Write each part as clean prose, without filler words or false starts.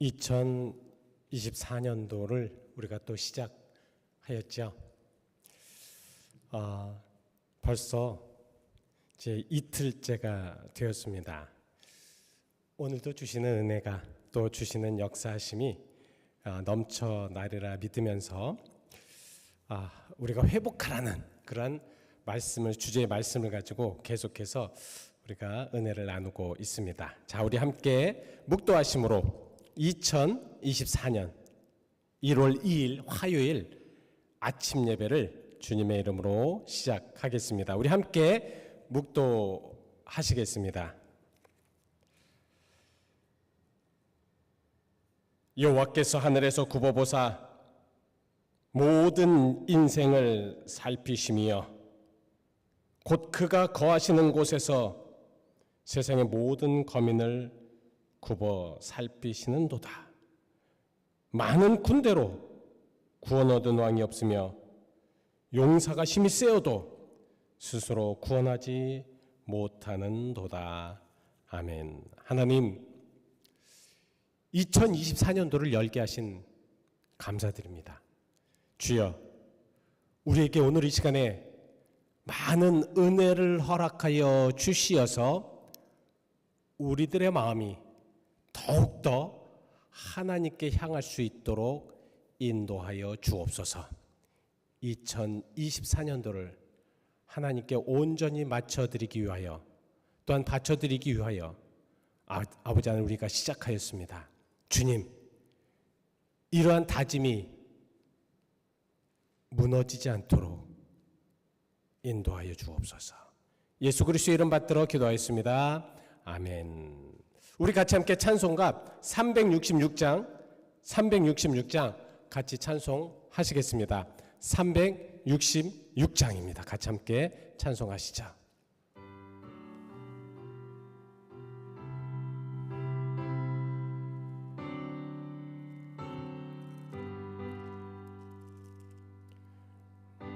2024년도를 우리가 또 시작하였죠. 벌써 이제 이틀째가 되었습니다. 오늘도 주시는 은혜가 또 주시는 역사하심이 넘쳐나리라 믿으면서 우리가 회복하라는 그런 말씀을, 주제의 말씀을 가지고 계속해서 우리가 은혜를 나누고 있습니다. 자, 우리 함께 묵도하심으로 2024년 1월 2일 화요일 아침 예배를 주님의 이름으로 시작하겠습니다. 우리 함께 묵도하시겠습니다. 여호와께서 하늘에서 굽어보사 모든 인생을 살피시며 곧 그가 거하시는 곳에서 세상의 모든 거민을 굽어 살피시는도다. 많은 군대로 구원 얻은 왕이 없으며 용사가 힘이 세어도 스스로 구원하지 못하는도다. 아멘. 하나님, 2024년도를 열게 하신 감사드립니다. 주여, 우리에게 오늘 이 시간에 많은 은혜를 허락하여 주시어서 우리들의 마음이 더욱더 하나님께 향할 수 있도록 인도하여 주옵소서. 2024년도를 하나님께 온전히 맞춰드리기 위하여, 또한 바쳐드리기 위하여 아버지 하나님 우리가 시작하였습니다. 주님, 이러한 다짐이 무너지지 않도록 인도하여 주옵소서. 예수 그리스도의 이름 받들어 기도하였습니다. 아멘. 우리 같이 함께 찬송가 366장 같이 찬송하시겠습니다. 366장입니다. 같이 함께 찬송하시죠.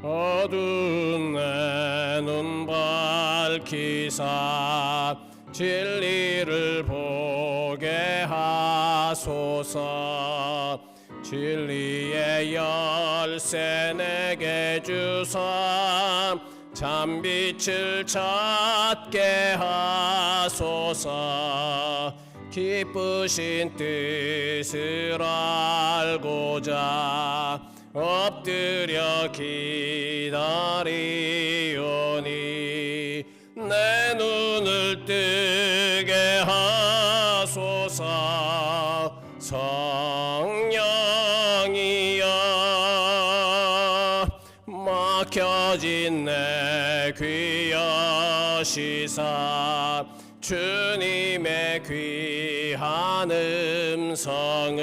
어두운 내 눈 밝히사 진리를 보게 하소서. 진리의 열쇠 내게 주사 참빛을 찾게 하소서. 기쁘신 뜻을 알고자 엎드려 기다리오니 내 눈을 뜨게 하소서. 성령이여, 막혀진 내 귀 여시사 주님의 귀한 음성을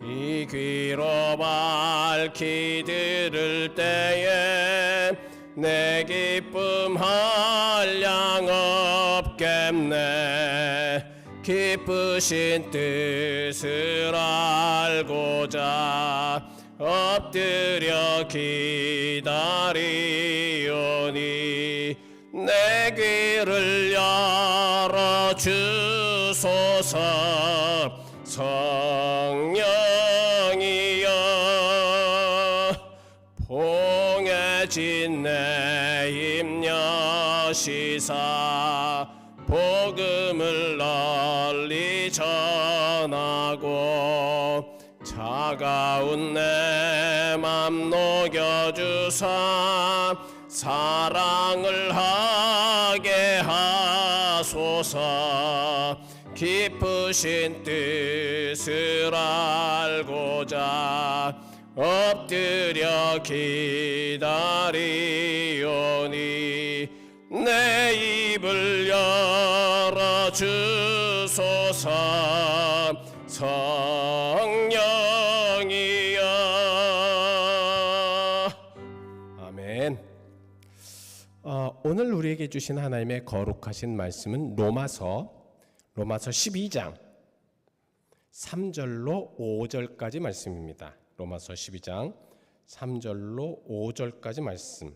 이 귀로 밝히 들을 때에 내 기쁨 한량 없겠네. 기쁘신 뜻을 알고자 엎드려 기다리오니 내 귀를 열어 주소서. 성령이여, 봉해진 내 입 여시사 복음을 널리 전하고 차가운 내 맘 녹여주사 사랑을 하게 하소서. 기쁘신 뜻을 알고자 엎드려 기다리오니 내 입을 열어 주소서. 성령이여. 아멘. 오늘 우리에게 주신 하나님의 거룩하신 말씀은 로마서 12장 3절로 5절까지 말씀입니다. 로마서 12장 3절로 5절까지 말씀.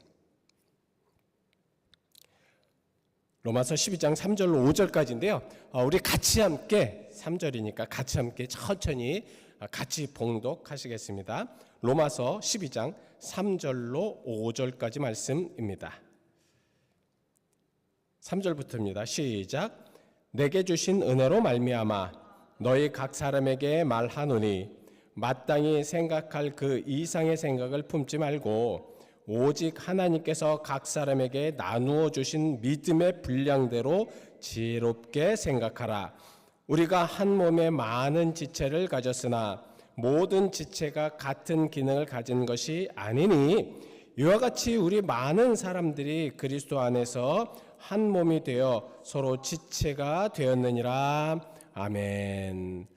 로마서 12장 3절로 5절까지인데요. 우리 같이 함께 3절이니까 같이 함께 천천히 같이 봉독하시겠습니다. 로마서 12장 3절로 5절까지 말씀입니다. 3절부터입니다. 시작. 내게 주신 은혜로 말미암아 너희 각 사람에게 말하노니 마땅히 생각할 그 이상의 생각을 품지 말고 오직 하나님께서 각 사람에게 나누어 주신 믿음의 분량대로 지혜롭게 생각하라. 우리가 한 몸에 많은 지체를 가졌으나 모든 지체가 같은 기능을 가진 것이 아니니 이와 같이 우리 많은 사람들이 그리스도 안에서 한 몸이 되어 서로 지체가 되었느니라. 아멘.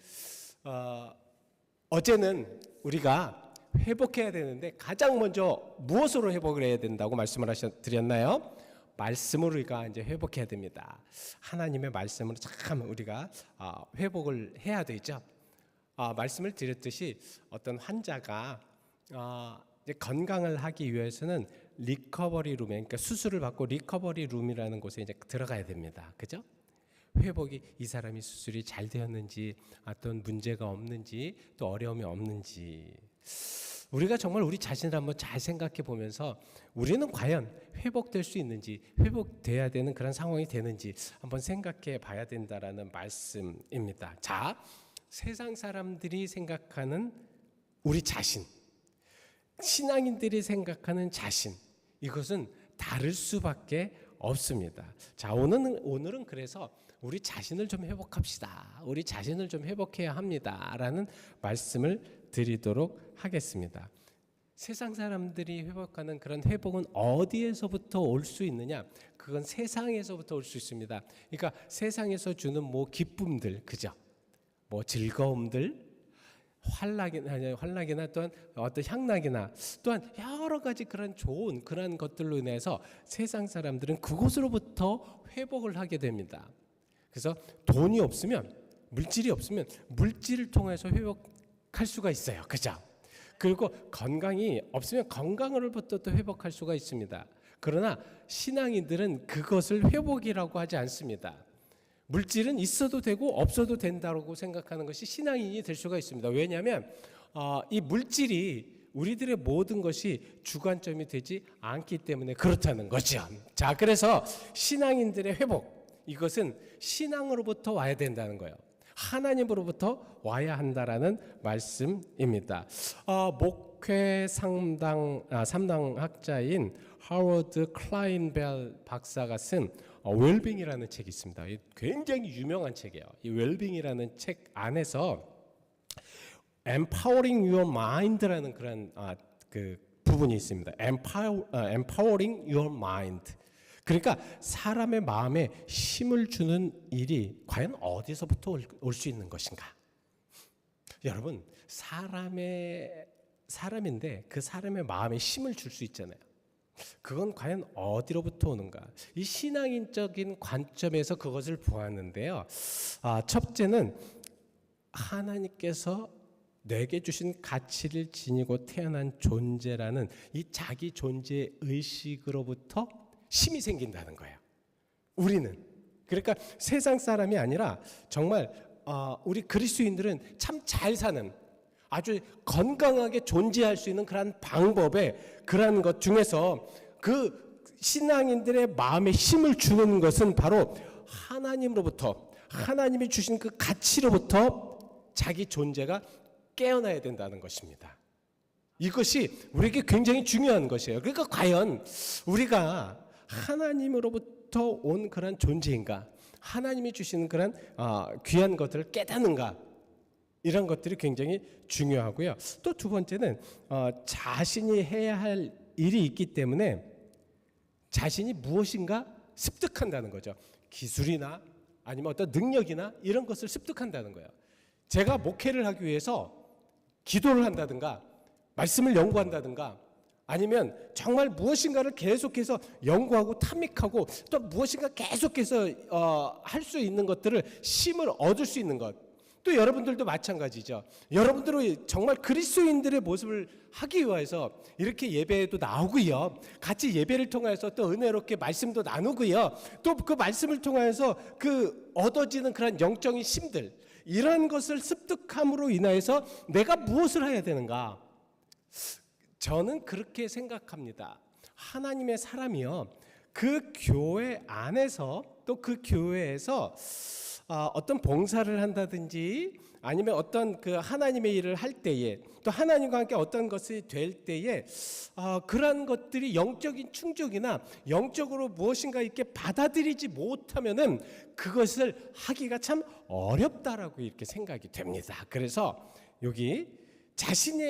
어제는 우리가 회복해야 되는데 가장 먼저 무엇으로 회복을 해야 된다고 말씀을 드렸나요? 말씀으로 우리가 이제 회복해야 됩니다. 하나님의 말씀으로 참 우리가 회복을 해야 되죠. 말씀을 드렸듯이 어떤 환자가 이제 건강을 하기 위해서는 리커버리 룸에, 그러니까 수술을 받고 리커버리 룸이라는 곳에 이제 들어가야 됩니다. 그죠? 회복이 이 사람이 수술이 잘 되었는지, 어떤 문제가 없는지, 또 어려움이 없는지. 우리가 정말 우리 자신을 한번 잘 생각해 보면서 우리는 과연 회복될 수 있는지, 회복돼야 되는 그런 상황이 되는지 한번 생각해 봐야 된다라는 말씀입니다. 자, 세상 사람들이 생각하는 우리 자신, 신앙인들이 생각하는 자신, 이것은 다를 수밖에 없습니다. 자, 오늘은 그래서 우리 자신을 좀 회복합시다. 우리 자신을 좀 회복해야 합니다라는 말씀을 드리도록 하겠습니다. 세상 사람들이 회복하는 그런 회복은 어디에서부터 올 수 있느냐? 그건 세상에서부터 올 수 있습니다. 그러니까 세상에서 주는 뭐 기쁨들, 그죠? 뭐 즐거움들, 환락이나 또한 어떤 향락이나 또한 여러 가지 그런 좋은 그런 것들로 인해서 세상 사람들은 그곳으로부터 회복을 하게 됩니다. 그래서 돈이 없으면, 물질이 없으면 물질을 통해서 회복할 수가 있어요. 그죠? 그리고 건강이 없으면 건강으로부터 또 회복할 수가 있습니다. 그러나 신앙인들은 그것을 회복이라고 하지 않습니다. 물질은 있어도 되고 없어도 된다고 생각하는 것이 신앙인이 될 수가 있습니다. 왜냐하면 이 물질이 우리들의 모든 것이 주관점이 되지 않기 때문에 그렇다는 거죠. 자, 그래서 신앙인들의 회복, 이것은 신앙으로부터 와야 된다는 거예요. 하나님으로부터 와야 한다라는 말씀입니다. 목회 삼당학자인 하워드 클라인벨 박사가 쓴 웰빙이라는 책이 있습니다. 굉장히 유명한 책이에요. 이 웰빙이라는 책 안에서 Empowering Your Mind라는 그런 그 부분이 있습니다. Empowering Your Mind. 그러니까 사람의 마음에 힘을 주는 일이 과연 어디서부터 올 수 있는 것인가? 여러분, 사람인데 그 사람의 마음에 힘을 줄 수 있잖아요. 그건 과연 어디로부터 오는가? 이 신앙인적인 관점에서 그것을 보았는데요. 첫째는 하나님께서 내게 주신 가치를 지니고 태어난 존재라는 이 자기 존재 의식으로부터 힘이 생긴다는 거예요. 우리는 그러니까 세상 사람이 아니라 정말 우리 그리스도인들은 참 잘 사는, 아주 건강하게 존재할 수 있는 그런 방법의 그런 것 중에서 그 신앙인들의 마음에 힘을 주는 것은 바로 하나님으로부터, 하나님이 주신 그 가치로부터 자기 존재가 깨어나야 된다는 것입니다. 이것이 우리에게 굉장히 중요한 것이에요. 그러니까 과연 우리가 하나님으로부터 온 그런 존재인가, 하나님이 주시는 그런 귀한 것들을 깨닫는가, 이런 것들이 굉장히 중요하고요. 또 두 번째는 자신이 해야 할 일이 있기 때문에 자신이 무엇인가 습득한다는 거죠. 기술이나 아니면 어떤 능력이나 이런 것을 습득한다는 거예요. 제가 목회를 하기 위해서 기도를 한다든가 말씀을 연구한다든가 아니면 정말 무엇인가를 계속해서 연구하고 탐닉하고 또 무엇인가 계속해서 할 수 있는 것들을 힘을 얻을 수 있는 것, 또 여러분들도 마찬가지죠. 여러분들은 정말 그리스도인들의 모습을 하기 위해서 이렇게 예배에도 나오고요. 같이 예배를 통해서 또 은혜롭게 말씀도 나누고요. 또 그 말씀을 통해서 그 얻어지는 그런 영적인 힘들, 이런 것을 습득함으로 인하여서 내가 무엇을 해야 되는가? 저는 그렇게 생각합니다. 하나님의 사람이요, 그 교회 안에서 또 그 교회에서 어떤 봉사를 한다든지 아니면 어떤 그 하나님의 일을 할 때에 또 하나님과 함께 어떤 것이 될 때에 그러한 것들이 영적인 충족이나 영적으로 무엇인가 이렇게 받아들이지 못하면은 그것을 하기가 참 어렵다라고 이렇게 생각이 됩니다. 그래서 여기 자신이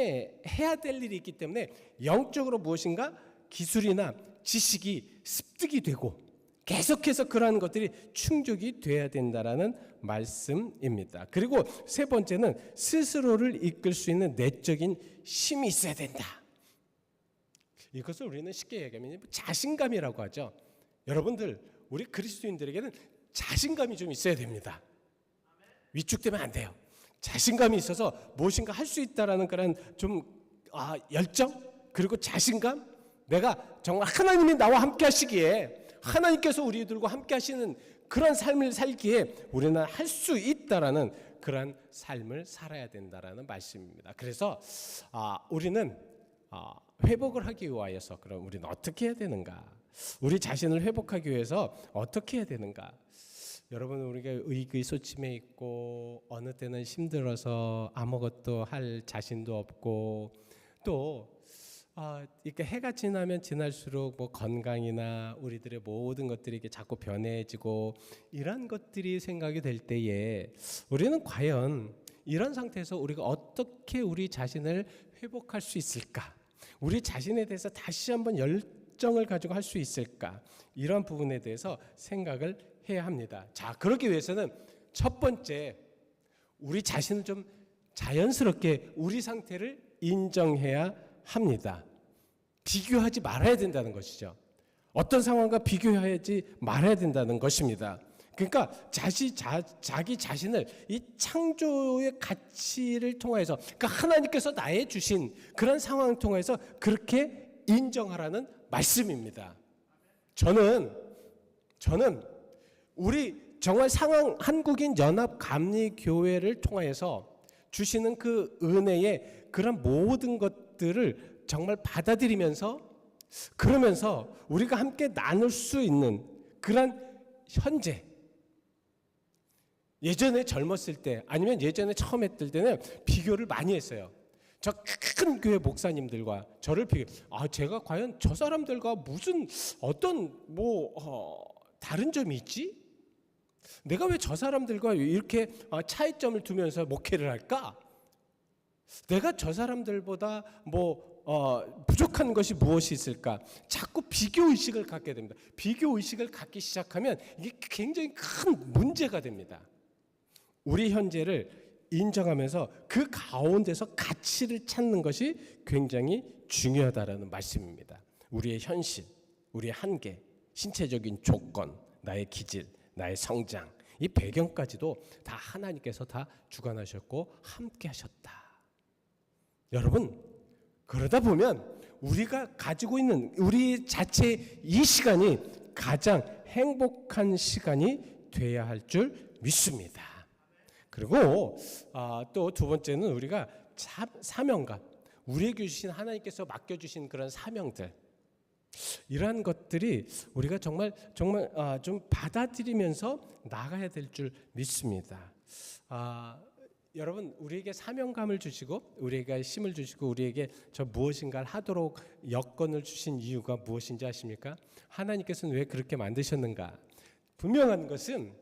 해야 될 일이 있기 때문에 영적으로 무엇인가 기술이나 지식이 습득이 되고 계속해서 그러한 것들이 충족이 돼야 된다라는 말씀입니다. 그리고 세 번째는 스스로를 이끌 수 있는 내적인 힘이 있어야 된다. 이것을 우리는 쉽게 얘기하면 자신감이라고 하죠. 여러분들, 우리 그리스도인들에게는 자신감이 좀 있어야 됩니다. 위축되면 안 돼요. 자신감이 있어서 무엇인가 할 수 있다라는 그런 좀 열정, 그리고 자신감, 내가 정말 하나님이 나와 함께 하시기에, 하나님께서 우리들과 함께 하시는 그런 삶을 살기에 우리는 할 수 있다라는 그런 삶을 살아야 된다라는 말씀입니다. 그래서 우리는 회복을 하기 위하여서 그럼 우리는 어떻게 해야 되는가? 우리 자신을 회복하기 위해서 어떻게 해야 되는가? 여러분, 우리가 의기소침해 있고 어느 때는 힘들어서 아무것도 할 자신도 없고 또 이렇게 해가 지나면 지날수록 뭐 건강이나 우리들의 모든 것들이 이렇게 자꾸 변해지고 이런 것들이 생각이 될 때에 우리는 과연 이런 상태에서 우리가 어떻게 우리 자신을 회복할 수 있을까? 우리 자신에 대해서 다시 한번 열정을 가지고 할 수 있을까? 이런 부분에 대해서 생각을 해야 합니다. 자, 그러기 위해서는 첫 번째, 우리 자신을 좀 자연스럽게 우리 상태를 인정해야 합니다. 비교하지 말아야 된다는 것이죠. 어떤 상황과 비교하지 말아야 된다는 것입니다. 그러니까 자기 자신을 이 창조의 가치를 통해서, 그러니까 하나님께서 나에 주신 그런 상황을 통해서 그렇게 인정하라는 말씀입니다. 저는 우리 정말 한국인 연합 감리 교회를 통해서 주시는 그 은혜의 그런 모든 것들을 정말 받아들이면서, 그러면서 우리가 함께 나눌 수 있는 그런 현재, 예전에 젊었을 때 아니면 예전에 처음 했을 때는 비교를 많이 했어요. 저 큰 교회 목사님들과 저를 제가 과연 저 사람들과 무슨 어떤 다른 점이 있지? 내가 왜 저 사람들과 이렇게 차이점을 두면서 목회를 할까? 내가 저 사람들보다 부족한 것이 무엇이 있을까? 자꾸 비교의식을 갖게 됩니다. 비교의식을 갖기 시작하면 이게 굉장히 큰 문제가 됩니다. 우리 현재를 인정하면서 그 가운데서 가치를 찾는 것이 굉장히 중요하다라는 말씀입니다. 우리의 현실, 우리의 한계, 신체적인 조건, 나의 기질, 나의 성장, 이 배경까지도 다 하나님께서 다 주관하셨고 함께 하셨다. 여러분, 그러다 보면 우리가 가지고 있는 우리 자체의 이 시간이 가장 행복한 시간이 돼야 할 줄 믿습니다. 그리고 또 두 번째는 우리가 사명감, 우리에게 주신 하나님께서 맡겨주신 그런 사명들, 이러한 것들이 우리가 정말 좀 받아들이면서 나가야 될 줄 믿습니다. 여러분, 우리에게 사명감을 주시고 우리에게 힘을 주시고 우리에게 저 무엇인가를 하도록 여건을 주신 이유가 무엇인지 아십니까? 하나님께서는 왜 그렇게 만드셨는가? 분명한 것은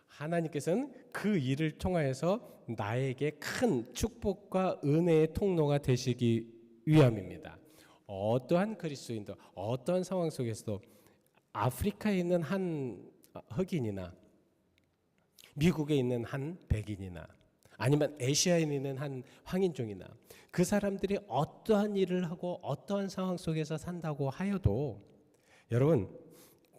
하나님께서는 그 일을 통하여서 나에게 큰 축복과 은혜의 통로가 되시기 위함입니다. 어떠한 그리스도인도 어떠한 상황 속에서도 아프리카에 있는 한 흑인이나 미국에 있는 한 백인이나 아니면 아시아에 있는 한 황인종이나 그 사람들이 어떠한 일을 하고 어떠한 상황 속에서 산다고 하여도 여러분,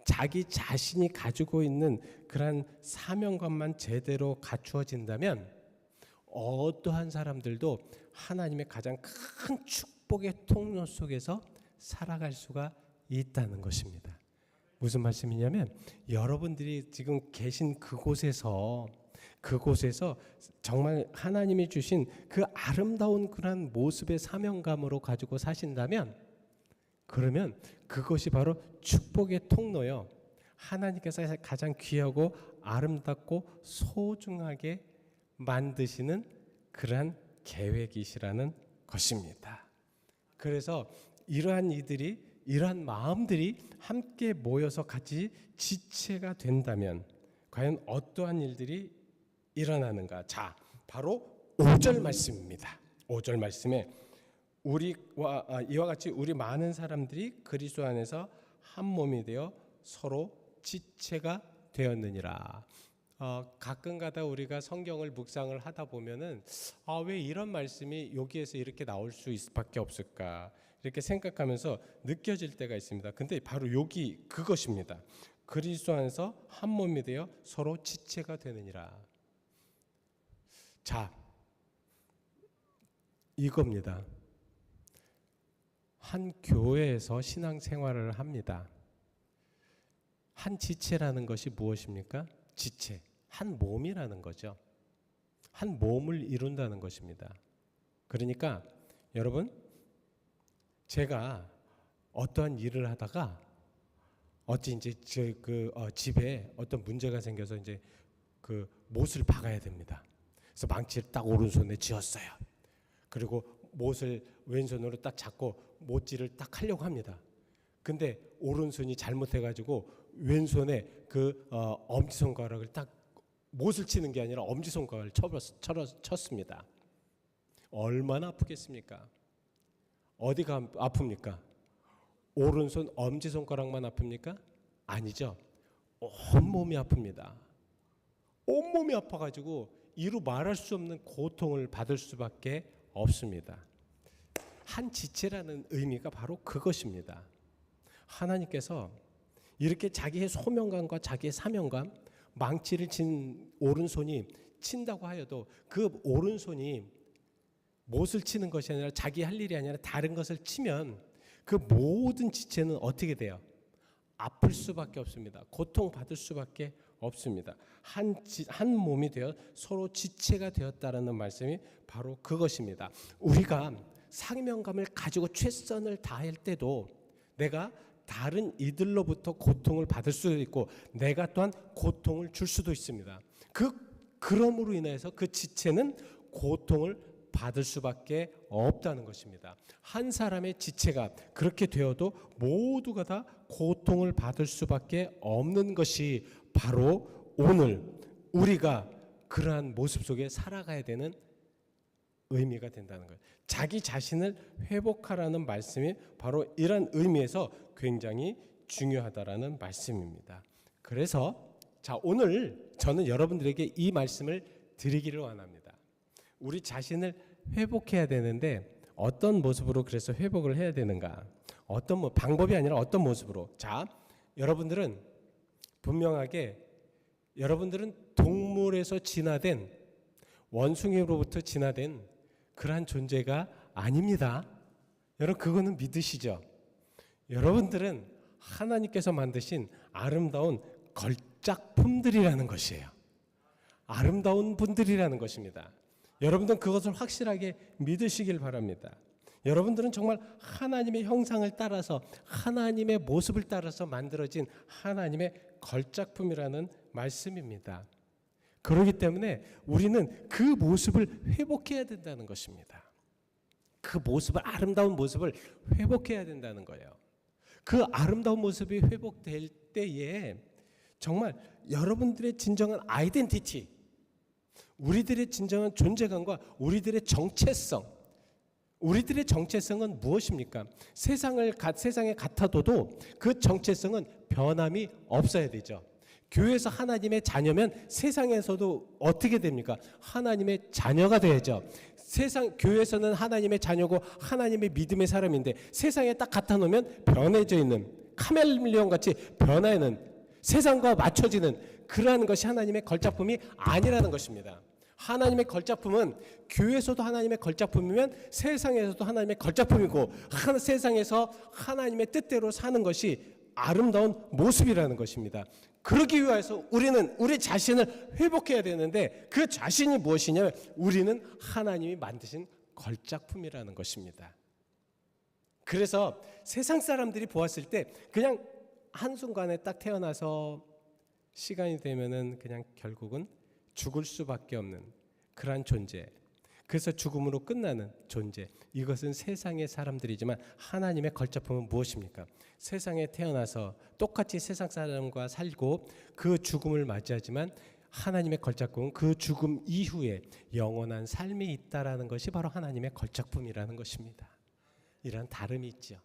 자기 자신이 가지고 있는 그런 사명감만 제대로 갖추어진다면 어떠한 사람들도 하나님의 가장 큰 축복의 통로 속에서 살아갈 수가 있다는 것입니다. 무슨 말씀이냐면 여러분들이 지금 계신 그곳에서 정말 하나님이 주신 그 아름다운 그런 모습의 사명감으로 가지고 사신다면, 그러면 그것이 바로 축복의 통로요, 하나님께서 가장 귀하고 아름답고 소중하게 만드시는 그러한 계획이시라는 것입니다. 그래서 이러한 마음들이 함께 모여서 같이 지체가 된다면 과연 어떠한 일들이 일어나는가? 자, 바로 5절 말씀입니다. 5절 말씀에 이와 같이 우리 많은 사람들이 그리스도 안에서 한 몸이 되어 서로 지체가 되었느니라. 가끔가다 우리가 성경을 묵상을 하다 보면은 왜 이런 말씀이 여기에서 이렇게 나올 수밖에 없을까 이렇게 생각하면서 느껴질 때가 있습니다. 근데 바로 여기 그것입니다. 그리스도 안에서 한 몸이 되어 서로 지체가 되느니라. 자, 이겁니다. 한 교회에서 신앙생활을 합니다. 한 지체라는 것이 무엇입니까? 지체, 한 몸이라는 거죠. 한 몸을 이룬다는 것입니다. 그러니까 여러분, 제가 어떠한 일을 하다가 어찌 이제 집에 어떤 문제가 생겨서 이제 그 못을 박아야 됩니다. 그래서 망치를 딱 오른손에 쥐었어요. 그리고 못을 왼손으로 딱 잡고 못질을 딱 하려고 합니다. 근데 오른손이 잘못해가지고 왼손에 그 엄지손가락을 딱 못을 치는 게 아니라 엄지손가락을 쳤습니다. 얼마나 아프겠습니까? 어디가 아픕니까? 오른손 엄지손가락만 아픕니까? 아니죠. 온몸이 아픕니다. 온몸이 아파가지고 이루 말할 수 없는 고통을 받을 수밖에 없습니다. 한 지체라는 의미가 바로 그것입니다. 하나님께서 이렇게 자기의 소명감과 자기의 사명감, 망치를 친 오른손이 친다고 하여도 그 오른손이 못을 치는 것이 아니라 자기 할 일이 아니라 다른 것을 치면 그 모든 지체는 어떻게 돼요? 아플 수밖에 없습니다. 고통받을 수밖에 없습니다. 한 몸이 되어 서로 지체가 되었다라는 말씀이 바로 그것입니다. 우리가 사명감을 가지고 최선을 다할 때도 내가 다른 이들로부터 고통을 받을 수도 있고 내가 또한 고통을 줄 수도 있습니다. 그럼으로 인해서 그 지체는 고통을 받을 수밖에 없다는 것입니다. 한 사람의 지체가 그렇게 되어도 모두가 다 고통을 받을 수밖에 없는 것이 바로 오늘 우리가 그러한 모습 속에 살아가야 되는 의미가 된다는 거예요. 자기 자신을 회복하라는 말씀이 바로 이런 의미에서 굉장히 중요하다라는 말씀입니다. 그래서 자, 오늘 저는 여러분들에게 이 말씀을 드리기를 원합니다. 우리 자신을 회복해야 되는데 어떤 모습으로 그래서 회복을 해야 되는가? 어떤 방법이 아니라 어떤 모습으로? 자, 여러분들은 분명하게 여러분들은 동물에서 진화된 원숭이로부터 진화된 그러한 존재가 아닙니다. 여러분 그거는 믿으시죠? 여러분들은 하나님께서 만드신 아름다운 걸작품들이라는 것이에요. 아름다운 분들이라는 것입니다. 여러분들은 그것을 확실하게 믿으시길 바랍니다. 여러분들은 정말 하나님의 형상을 따라서 하나님의 모습을 따라서 만들어진 하나님의 걸작품이라는 말씀입니다. 그렇기 때문에 우리는 그 모습을 회복해야 된다는 것입니다. 그 모습을, 아름다운 모습을 회복해야 된다는 거예요. 그 아름다운 모습이 회복될 때에 정말 여러분들의 진정한 아이덴티티, 우리들의 진정한 존재감과 우리들의 정체성은 무엇입니까? 세상에 같아도 그 정체성은 변함이 없어야 되죠. 교회에서 하나님의 자녀면 세상에서도 어떻게 됩니까? 하나님의 자녀가 돼야죠. 교회에서는 하나님의 자녀고 하나님의 믿음의 사람인데 세상에 딱 갖다 놓으면 변해져 있는 카멜레온 같이 변하는 세상과 맞춰지는 그러한 것이 하나님의 걸작품이 아니라는 것입니다. 하나님의 걸작품은 교회에서도 하나님의 걸작품이면 세상에서도 하나님의 걸작품이고 세상에서 하나님의 뜻대로 사는 것이 아름다운 모습이라는 것입니다. 그러기 위해서 우리는 우리 자신을 회복해야 되는데 그 자신이 무엇이냐면 우리는 하나님이 만드신 걸작품이라는 것입니다. 그래서 세상 사람들이 보았을 때 그냥 한순간에 딱 태어나서 시간이 되면은 그냥 결국은 죽을 수밖에 없는 그러한 존재, 그래서 죽음으로 끝나는 존재, 이것은 세상의 사람들이지만 하나님의 걸작품은 무엇입니까? 세상에 태어나서 똑같이 세상 사람과 살고 그 죽음을 맞이하지만 하나님의 걸작품은 그 죽음 이후에 영원한 삶이 있다라는 것이 바로 하나님의 걸작품이라는 것입니다. 이런 다름이 있죠.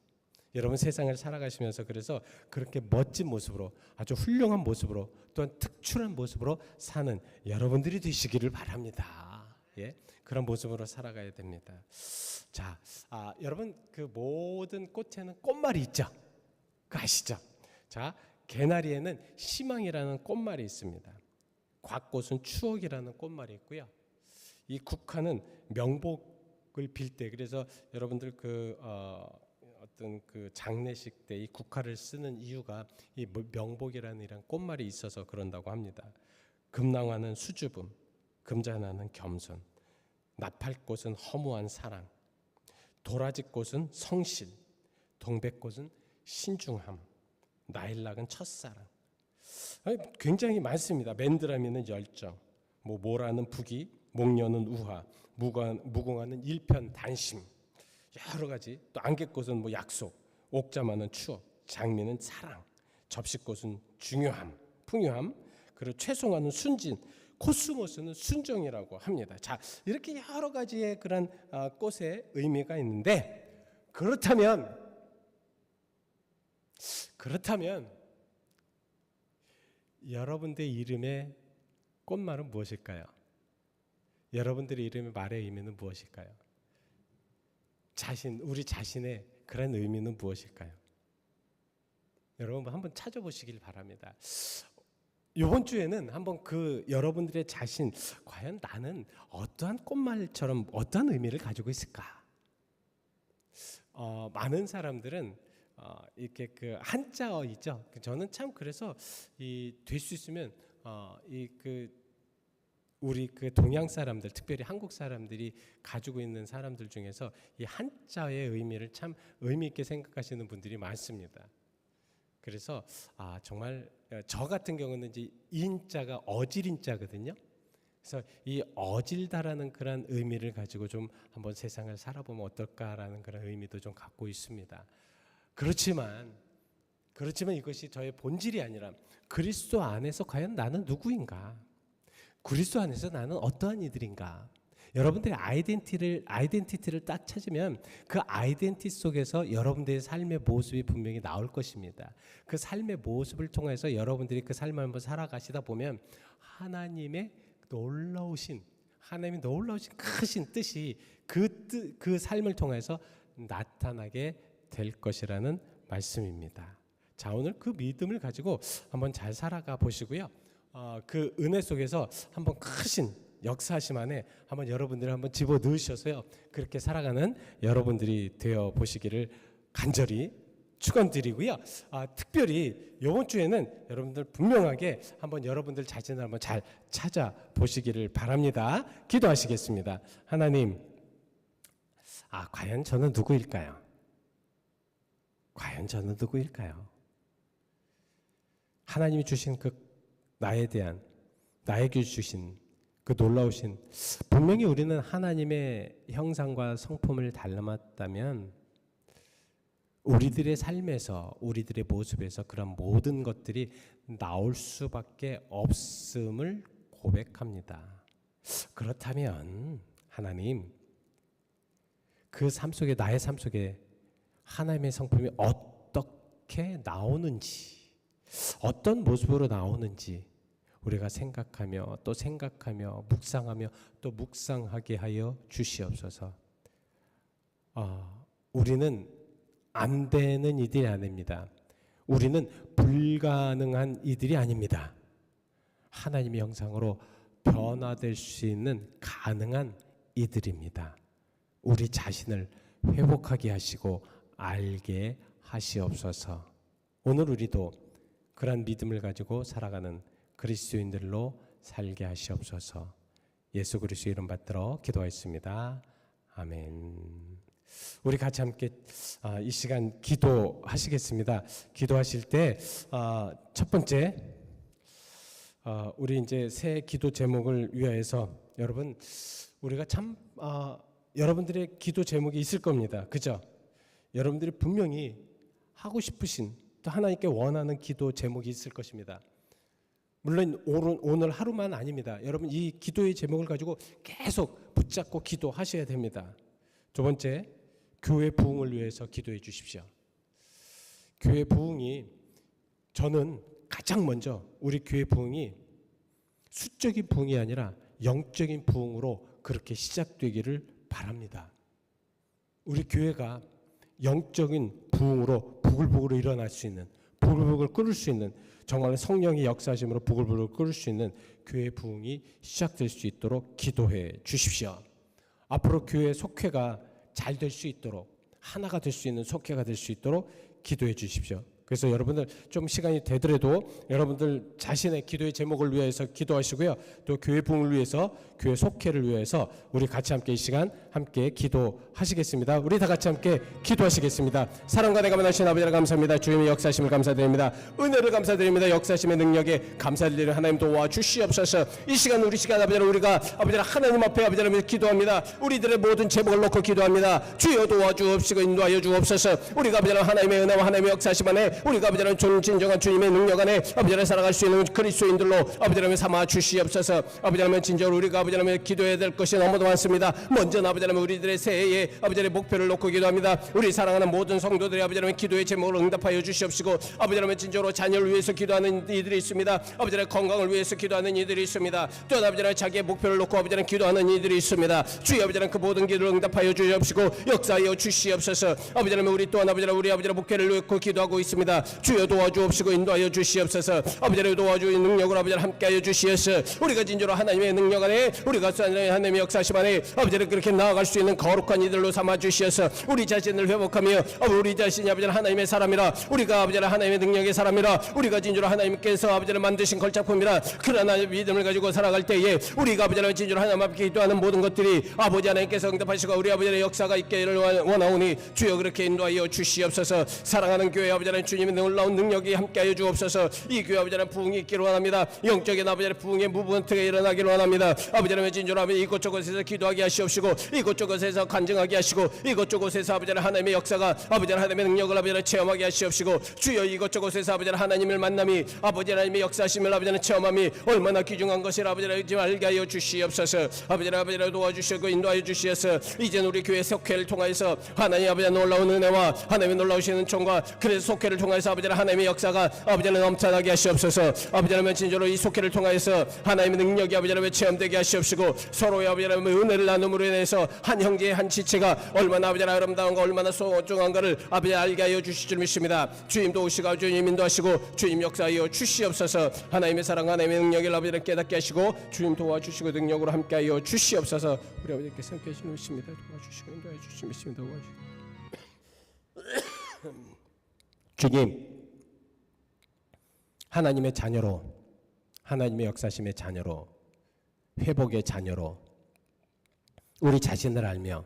여러분 세상을 살아가시면서 그래서 그렇게 멋진 모습으로 아주 훌륭한 모습으로 또한 특출한 모습으로 사는 여러분들이 되시기를 바랍니다. 예, 그런 모습으로 살아가야 됩니다. 자, 여러분 그 모든 꽃에는 꽃말이 있죠. 그 아시죠? 자, 개나리에는 희망이라는 꽃말이 있습니다. 곽꽃은 추억이라는 꽃말이 있고요. 이 국화는 명복을 빌 때, 그래서 여러분들 어떤 그 장례식 때 이 국화를 쓰는 이유가 이 명복이라는 이런 꽃말이 있어서 그런다고 합니다. 금낭화는 수줍음, 금잔화는 겸손, 나팔꽃은 허무한 사랑, 도라지꽃은 성실, 동백꽃은 신중함, 나일락은 첫사랑. 굉장히 많습니다. 맨드라미는 열정, 모라는 부기, 목련은 우화, 무궁화는 일편단심, 여러 가지. 또 안개꽃은 약속, 옥자마는 추억, 장미는 사랑, 접시꽃은 중요함, 풍요함, 그리고 최송화는 순진, 코스모스는 순정이라고 합니다. 자, 이렇게 여러 가지의 그런 꽃의 의미가 있는데 그렇다면 여러분들의 이름의 꽃말은 무엇일까요? 여러분들의 이름의 말의 의미는 무엇일까요? 우리 자신의 그런 의미는 무엇일까요? 여러분 한번 찾아보시길 바랍니다. 이번 주에는 한번 여러분들의 자신, 과연 나는 어떠한 꽃말처럼 어떠한 의미를 가지고 있을까? 많은 사람들은 이렇게 그 한자어이죠. 저는 참 그래서 될 수 있으면 우리 동양 사람들, 특별히 한국 사람들이 가지고 있는 사람들 중에서 이 한자의 의미를 참 의미 있게 생각하시는 분들이 많습니다. 그래서 정말 저 같은 경우는 이제 인자가 어질인자거든요. 그래서 이 어질다라는 그런 의미를 가지고 좀 한번 세상을 살아보면 어떨까라는 그런 의미도 좀 갖고 있습니다. 그렇지만 이것이 저의 본질이 아니라 그리스도 안에서 과연 나는 누구인가? 그리스도 안에서 나는 어떠한 이들인가? 여러분들의 아이덴티티를 딱 찾으면 그 아이덴티티 속에서 여러분들의 삶의 모습이 분명히 나올 것입니다. 그 삶의 모습을 통해서 여러분들이 그 삶을 한번 살아가시다 보면 하나님의 놀라우신 크신 뜻이 그 삶을 통해서 나타나게 될 것이라는 말씀입니다. 자, 오늘 그 믿음을 가지고 한번 잘 살아가 보시고요. 그 은혜 속에서 한번 크신 역사하심 안에 한번 여러분들이 한번 집어 넣으셔서요. 그렇게 살아가는 여러분들이 되어 보시기를 간절히 축원드리고요. 특별히 이번 주에는 여러분들 분명하게 한번 여러분들 자신을 한번 잘 찾아보시기를 바랍니다. 기도하시겠습니다. 하나님, 과연 저는 누구일까요? 과연 저는 누구일까요? 하나님이 주신 나에게 주신 그 놀라우신, 분명히 우리는 하나님의 형상과 성품을 닮았다면 우리들의 삶에서, 우리들의 모습에서 그런 모든 것들이 나올 수밖에 없음을 고백합니다. 그렇다면 하나님, 그 삶 속에, 나의 삶 속에 하나님의 성품이 어떻게 나오는지, 어떤 모습으로 나오는지 우리가 생각하며 또 생각하며 묵상하며 또 묵상하게 하여 주시옵소서. 우리는 안 되는 이들이 아닙니다. 우리는 불가능한 이들이 아닙니다. 하나님의 형상으로 변화될 수 있는 가능한 이들입니다. 우리 자신을 회복하게 하시고 알게 하시옵소서. 오늘 우리도 그러한 믿음을 가지고 살아가는 그리스도인들로 살게 하시옵소서. 예수 그리스도 이름 받들어 기도하였습니다. 아멘. 우리 같이 함께 이 시간 기도하시겠습니다. 기도하실 때 첫 번째 우리 이제 새 기도 제목을 위하여서 여러분 우리가 참 여러분들의 기도 제목이 있을 겁니다. 그죠? 여러분들이 분명히 하고 싶으신 또 하나님께 원하는 기도 제목이 있을 것입니다. 물론 오늘 하루만 아닙니다. 여러분 이 기도의 제목을 가지고 계속 붙잡고 기도하셔야 됩니다. 두 번째, 교회 부흥을 위해서 기도해 주십시오. 교회 부흥이 저는 가장 먼저 우리 교회 부흥이 수적인 부흥이 아니라 영적인 부흥으로 그렇게 시작되기를 바랍니다. 우리 교회가 영적인 부흥으로 부글부글 일어날 수 있는, 부글부글 끓을 수 있는, 정말 성령의 역사하심으로 부글부글 끓을 수 있는 교회 부흥이 시작될 수 있도록 기도해 주십시오. 앞으로 교회 속회가 잘 될 수 있도록, 하나가 될 수 있는 속회가 될 수 있도록 기도해 주십시오. 그래서 여러분들 좀 시간이 되더라도 여러분들 자신의 기도의 제목을 위해서 기도하시고요. 또 교회 부흥을 위해서, 교회 속회를 위해서 우리 같이 함께 이 시간 함께 기도하시겠습니다. 우리 다 같이 함께 기도하시겠습니다. 사랑과 내가 만나신 아버지를 감사합니다. 주님의 역사심을 감사드립니다. 은혜를 감사드립니다. 역사심의 능력에 감사드리는 하나님 도와주시옵소서. 이 시간 우리 시간 아버지를 우리가 아버지를 하나님 앞에 아버지를 기도합니다. 우리들의 모든 제목을 놓고 기도합니다. 주여 도와주옵시고 인도하여 주옵소서. 우리가 아버지를 하나님의 은혜와 하나님의 역사심 안에 우리가 아버지는 진정한 주님의 능력 안에 아버지를 살아갈 수 있는 그리스도인들로 아버지를 삼아 주시옵소서. 아버지를 진정으로 우리가 아버지를 기도해야 될 것이 너무도 많습니다. 먼저 아버지를 우리들의 새해에 아버지의 목표를 놓고 기도합니다. 우리 사랑하는 모든 성도들이 아버지를 기도의 제목을 응답하여 주시옵시고 아버지를 진정으로 자녀를 위해서 기도하는 이들이 있습니다. 아버지의 건강을 위해서 기도하는 이들이 있습니다. 또 아버지는 자기의 목표를 놓고 아버지는 기도하는 이들이 있습니다. 주여 아버지는 그 모든 기도를 응답하여 주시옵시고 역사하여 주시옵소서. 아버지는 우리 또한 아버지를 우리 아버지의 목표를 놓고 기도하고 있습니다. 주여 도와주옵시고 인도하여 주시옵소서. 아버지를 도와주의 능력을 아버지를 함께하여 주시옵소서. 우리가 진정으로 하나님의 능력 안에 우리가 하나님의 역사심 안에 아버지를 그렇게 나아갈 수 있는 거룩한 이들로 삼아 주시옵소서. 우리 자신을 회복하며 우리 자신이 아버지를 하나님의 사람이라, 우리가 아버지를 하나님의 능력의 사람이라, 우리가 진정으로 하나님께서 아버지를 만드신 걸작품이라, 그러나 믿음을 가지고 살아갈 때에 우리가 아버지를 진정으로 하나님 앞에 기도하는 모든 것들이 아버지 하나님께서 응답하시고 우리 아버지의 역사가 있기를 원하오니 주여 그렇게 인도하여 주시옵소서. 사랑하는 교회 아버지는 주님의 놀라운 능력이 함께하여 주옵소서. 이 교회 아버지는 부흥이 있기를 원합니다. 영적인 아버지의 부흥의 무분투가 일어나기를 원합니다. 아버지는 진정으로 아버지 이곳저곳에서 기도하게 하시옵시고 이곳저곳에서 간증하게 하시고 이곳저곳에서 아버지는 하나님의 역사가 아버지는 하나님의 능력을 아버지는 체험하게 하시옵시고 주여 이곳저곳에서 아버지는 하나님의 만남이 아버지 하나님의 역사심을 아버지는 체험함이 얼마나 귀중한 것을 아버지는 알게 하여 주시옵소서. 아버지를 도와주시고 인도하여 주시옵소서. 이제 우리 교회 속회를 통하여서 하나님 아버지의 놀라운 은혜와 하나님의 놀라우신 은총과 그래서 속회를 통해서 아버지는 하나님의 역사가 아버지는 넘쳐나게 하시옵소서. 아버지는 진정으로 이 속회를 통하여서 하나님의 능력이 아버지는 체험되게 하시옵시고 서로의 아버지는 은혜를 나눔으로 인해서 한 형제의 한 지체가 얼마나 아버지는 아름다운가 얼마나 소중한가를 아버지 알게 하여 주실 줄 믿습니다. 주님 도우시고 주님 인도하시고 주님 역사하여 주시옵소서. 하나님의 사랑 하나님의 능력을 아버지는 깨닫게 하시고 주님 도와주시고 능력으로 함께하여 주시옵소서. 우리 아버지께서 함께 하시는 것입니다. 도와주시고 인도하여 주시면 믿습니다. 주님, 하나님의 자녀로, 하나님의 역사심의 자녀로, 회복의 자녀로 우리 자신을 알며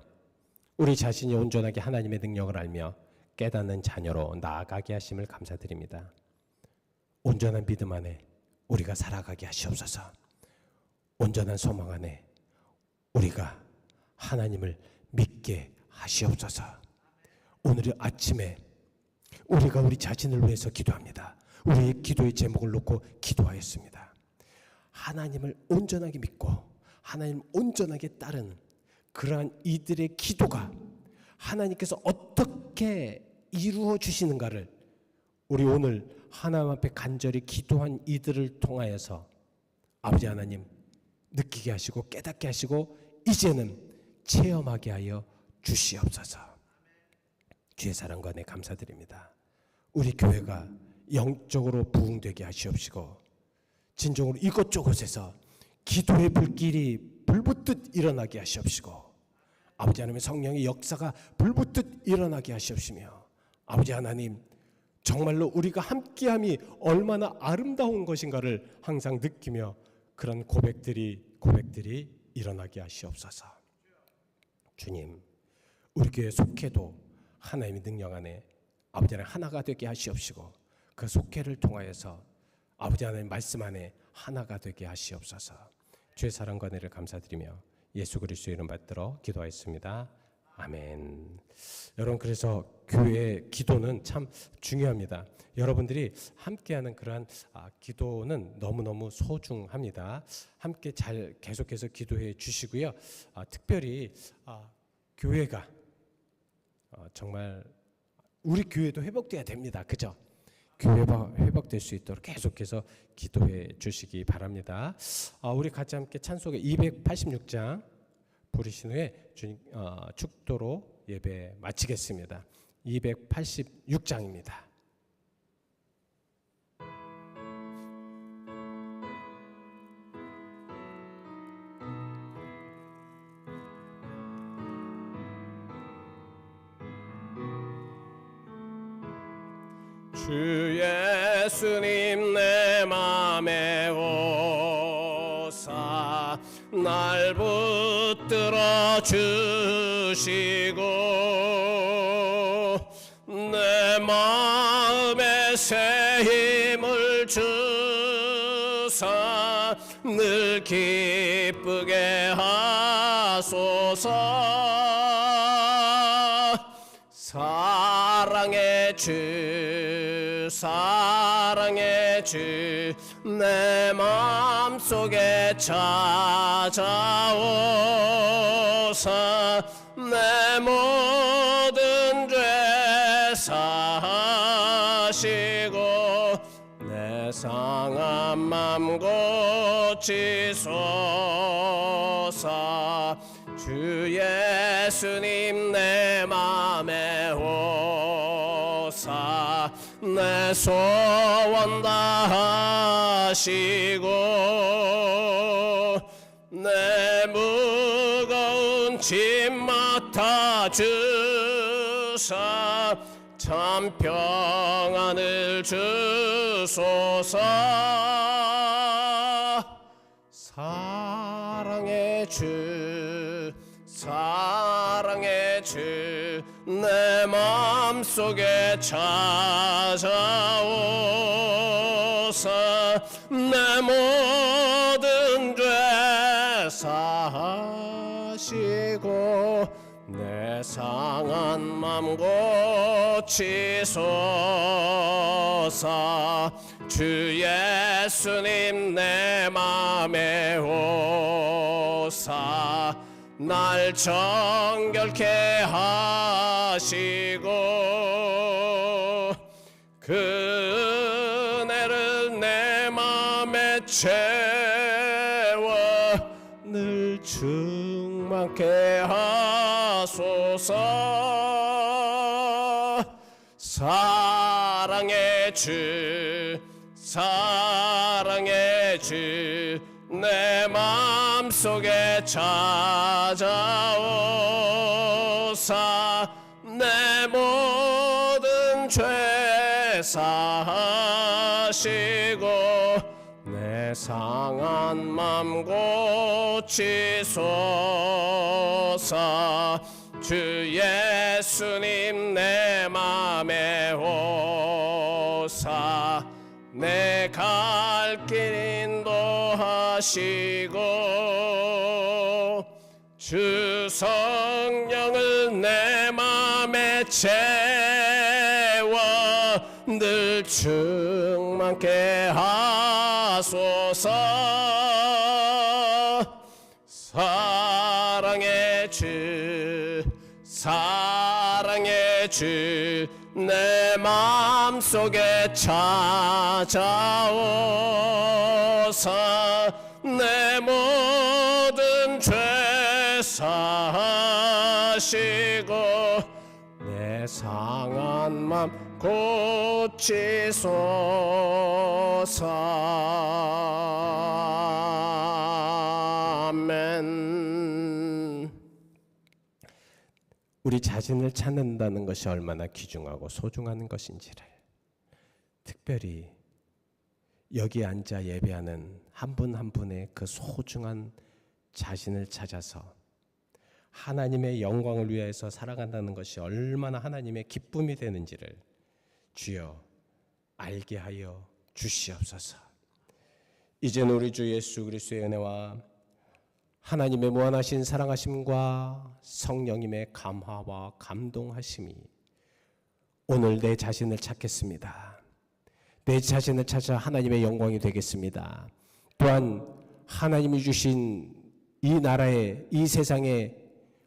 우리 자신이 온전하게 하나님의 능력을 알며 깨닫는 자녀로 나아가게 하심을 감사드립니다. 온전한 믿음 안에 우리가 살아가게 하시옵소서. 온전한 소망 안에 우리가 하나님을 믿게 하시옵소서. 오늘 아침에 우리가 우리 자신을 위해서 기도합니다. 우리의 기도의 제목을 놓고 기도하였습니다. 하나님을 온전하게 믿고 하나님 온전하게 따르는 그러한 이들의 기도가 하나님께서 어떻게 이루어 주시는가를 우리 오늘 하나님 앞에 간절히 기도한 이들을 통하여서 아버지 하나님 느끼게 하시고 깨닫게 하시고 이제는 체험하게 하여 주시옵소서. 주의 사랑과 내 감사드립니다. 우리 교회가 영적으로 부흥되게 하시옵시고 진정으로 이곳저곳에서 기도의 불길이 불붙듯 일어나게 하시옵시고, 아버지 하나님의 성령의 역사가 불붙듯 일어나게 하시옵시며, 아버지 하나님 정말로 우리가 함께함이 얼마나 아름다운 것인가를 항상 느끼며 그런 고백들이 일어나게 하시옵소서. 주님, 우리 교회 속회도 하나님의 능력 안에 아버지 하나님 하나가 되게 하시옵시고, 그 속회를 통하여서 아버지 하나님 말씀 안에 하나가 되게 하시옵소서. 주의 사랑과 은혜를 감사드리며 예수 그리스도의 이름 받들어 기도하였습니다. 아멘. 여러분, 그래서 교회의 기도는 참 중요합니다. 여러분들이 함께하는 그러한 기도는 너무너무 소중합니다. 함께 잘 계속해서 기도해 주시고요. 특별히 교회가 정말 우리 교회도 회복돼야 됩니다. 그죠? 교회가 회복될 수 있도록 계속해서 기도해 주시기 바랍니다. 우리 같이 함께 찬송의 286장 부르신 후에 주님 축도로 예배 마치겠습니다. 286장입니다. 주 예수님 내 맘에 오사 날 붙들어 주시고 내 마음에 새 힘을 주사 늘 기쁘게 하소서. 사랑의 주 내 마음속에 찾아오사 내 모든 죄 사하시고 내 상한 맘 고치소서. 주 예수님 내 맘에 오사 내 소원 다하시고 내 무거운 짐 맡아주사 참 평안을 주소서. 사랑의 주 내 마음속에 찾아오사 내 모든 죄 사하시고 내 상한 맘 고치소서. 주 예수님 내 맘에 오사 날 정결케 하시고 그 은혜를 내 맘에 채워 늘 충만케 하소서. 사랑의 주 내 마음속에 찾아오사 내 모든 죄 사하시고 내 상한 맘 고치소서. 주 예수님 내 맘에 오사 내 갈 길 인도하시고 주 성령을 내 맘에 채워 늘 충만케 하소서. 사랑의 주 내 마음속에 찾아오사 내 모든 죄 사하시고 내 상한 맘 고치소서. 우리 자신을 찾는다는 것이 얼마나 귀중하고 소중한 것인지를, 특별히 여기 앉아 예배하는 한 분 한 분의 그 소중한 자신을 찾아서 하나님의 영광을 위해서 살아간다는 것이 얼마나 하나님의 기쁨이 되는지를 주여 알게 하여 주시옵소서. 이제는 우리 주 예수 그리스도의 은혜와 하나님의 무한하신 사랑하심과 성령님의 감화와 감동하심이 오늘 내 자신을 찾겠습니다. 내 자신을 찾아 하나님의 영광이 되겠습니다. 또한 하나님이 주신 이 나라에, 이 세상에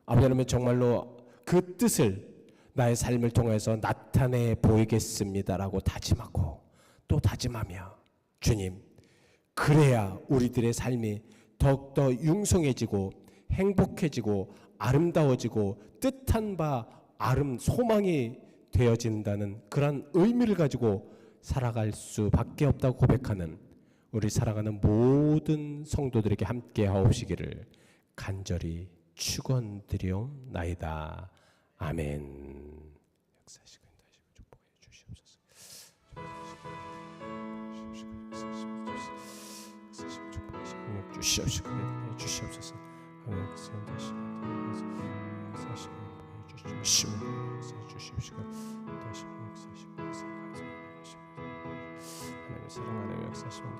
아버지 하나님 정말로 그 뜻을 나의 삶을 통해서 나타내 보이겠습니다라고 다짐하고 또 다짐하며, 주님, 그래야 우리들의 삶이 더욱더 융성해지고 행복해지고 아름다워지고 뜻한 바 소망이 되어진다는 그런 의미를 가지고 살아갈 수밖에 없다고 고백하는 우리 사랑하는 모든 성도들에게 함께 하옵시기를 간절히 축원드리옵나이다. 아멘. 역사하시고 인도하시고 축복해 주시옵소서. 주시옵시고 주시옵소서. 하나님 사랑하는 역사하시면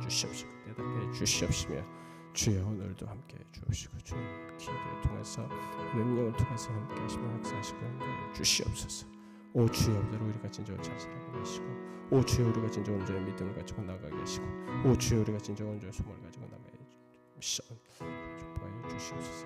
주시옵시고 대답해 주시옵시며, 주여 오늘도 함께 주옵시고 주님 기도를 통해서 능력을 통해서 함께 하시며 역사하시고 주시옵소서. 오 주여, 우리가 진정 잘 살아가게 하시고, 오 주여 우리가 진정 온전히 믿음을 가지고 나가게 하시고, 오 주여 우리가 진정 온전히 소망을 가지고 나가게 하시고 축복하여 주시옵소서.